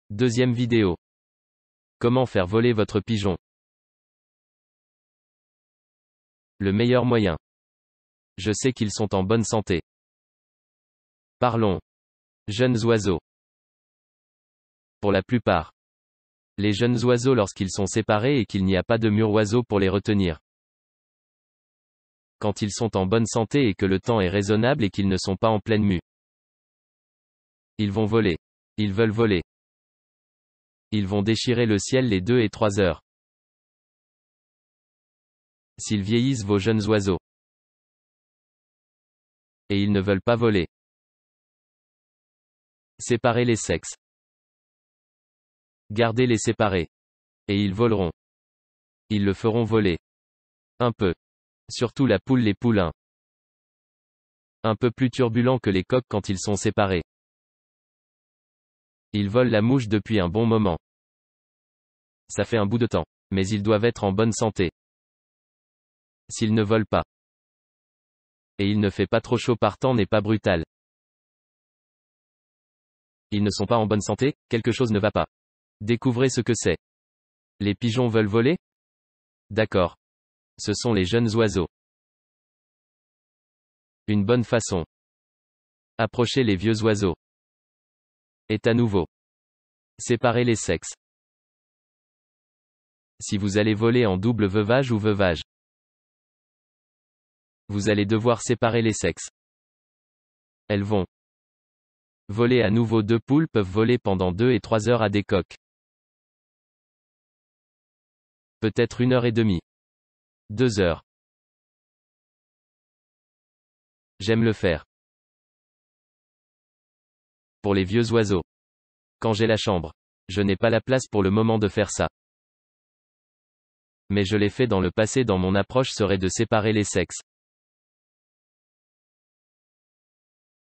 Deuxième vidéo. Comment faire voler votre pigeon? Le meilleur moyen. Je sais qu'ils sont en bonne santé. Parlons. Jeunes oiseaux. Pour la plupart. Les jeunes oiseaux lorsqu'ils sont séparés et qu'il n'y a pas de mur oiseau pour les retenir. Quand ils sont en bonne santé et que le temps est raisonnable et qu'ils ne sont pas en pleine mue. Ils vont voler. Ils veulent voler. Ils vont déchirer le ciel les 2 et 3 heures. S'ils vieillissent vos jeunes oiseaux. Et ils ne veulent pas voler. Séparez les sexes. Gardez-les séparés. Et ils voleront. Ils le feront voler. Un peu. Surtout la poule, les poulains. Un peu plus turbulents que les coqs quand ils sont séparés. Ils volent la mouche depuis un bon moment. Ça fait un bout de temps. Mais ils doivent être en bonne santé. S'ils ne volent pas. Et il ne fait pas trop chaud par temps n'est pas brutal. Ils ne sont pas en bonne santé, quelque chose ne va pas. Découvrez ce que c'est. Les pigeons veulent voler? D'accord. Ce sont les jeunes oiseaux. Une bonne façon. Approchez les vieux oiseaux. Et à nouveau. Séparez les sexes. Si vous allez voler en double veuvage ou veuvage. Vous allez devoir séparer les sexes. Elles vont voler à nouveau. 2 poules peuvent voler pendant 2 et 3 heures à des coqs. Peut-être 1 heure et demie. 2 heures. J'aime le faire. Pour les vieux oiseaux. Quand j'ai la chambre. Je n'ai pas la place pour le moment de faire ça. Mais je l'ai fait dans le passé. Dans mon approche serait de séparer les sexes.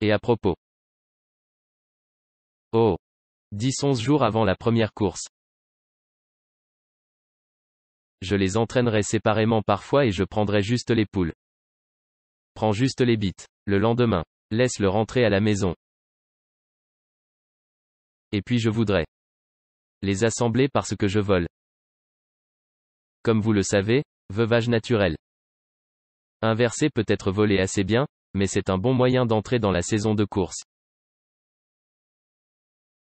Et à propos. Oh. 10-11 jours avant la première course. Je les entraînerai séparément parfois et je prendrai juste les poules. Prends juste les bites. Le lendemain. Laisse-le rentrer à la maison. Et puis je voudrais les assembler parce que je vole. Comme vous le savez, veuvage naturel. Inverser peut être volé assez bien, mais c'est un bon moyen d'entrer dans la saison de course.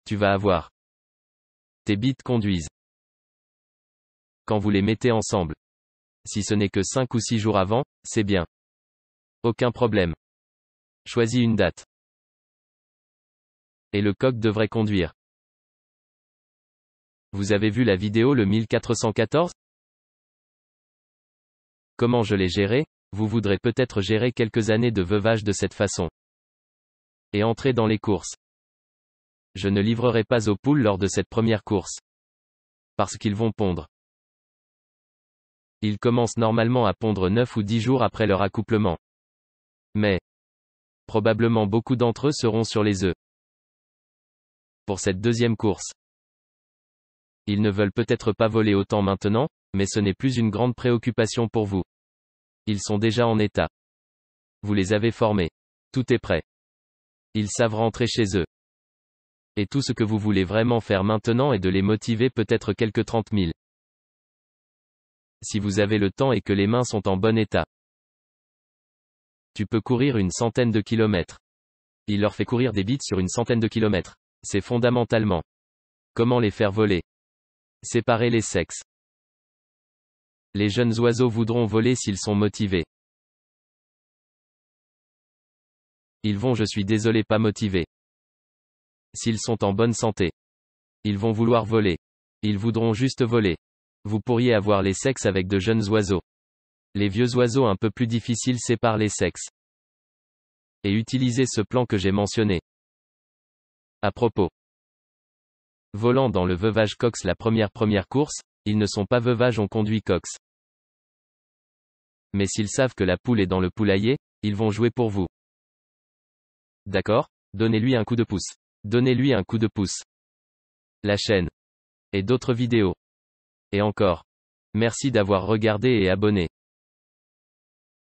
Tu vas avoir. Tes bites conduisent. Quand vous les mettez ensemble. Si ce n'est que 5 ou 6 jours avant, c'est bien. Aucun problème. Choisis une date. Et le coq devrait conduire. Vous avez vu la vidéo le 1414? Comment je l'ai géré? Vous voudrez peut-être gérer quelques années de veuvage de cette façon. Et entrer dans les courses. Je ne livrerai pas aux poules lors de cette première course. Parce qu'ils vont pondre. Ils commencent normalement à pondre 9 ou 10 jours après leur accouplement. Mais, probablement beaucoup d'entre eux seront sur les œufs. Pour cette deuxième course. Ils ne veulent peut-être pas voler autant maintenant, mais ce n'est plus une grande préoccupation pour vous. Ils sont déjà en état. Vous les avez formés. Tout est prêt. Ils savent rentrer chez eux. Et tout ce que vous voulez vraiment faire maintenant est de les motiver peut-être quelques 30 000. Si vous avez le temps et que les mains sont en bon état. Tu peux courir une centaine de kilomètres. Il leur fait courir des bites sur une centaine de kilomètres. C'est fondamentalement. Comment les faire voler? Séparer les sexes. Les jeunes oiseaux voudront voler s'ils sont motivés. Ils vont, je suis désolé, pas motivés. S'ils sont en bonne santé. Ils vont vouloir voler. Ils voudront juste voler. Vous pourriez avoir les sexes avec de jeunes oiseaux. Les vieux oiseaux un peu plus difficiles séparent les sexes. Et utilisez ce plan que j'ai mentionné. À propos. Volant dans le veuvage cox la première course, ils ne sont pas veuvages, on conduit cox. Mais s'ils savent que la poule est dans le poulailler, ils vont jouer pour vous. D'accord? Donnez-lui un coup de pouce. Donnez-lui un coup de pouce. La chaîne. Et d'autres vidéos. Et encore. Merci d'avoir regardé et abonné.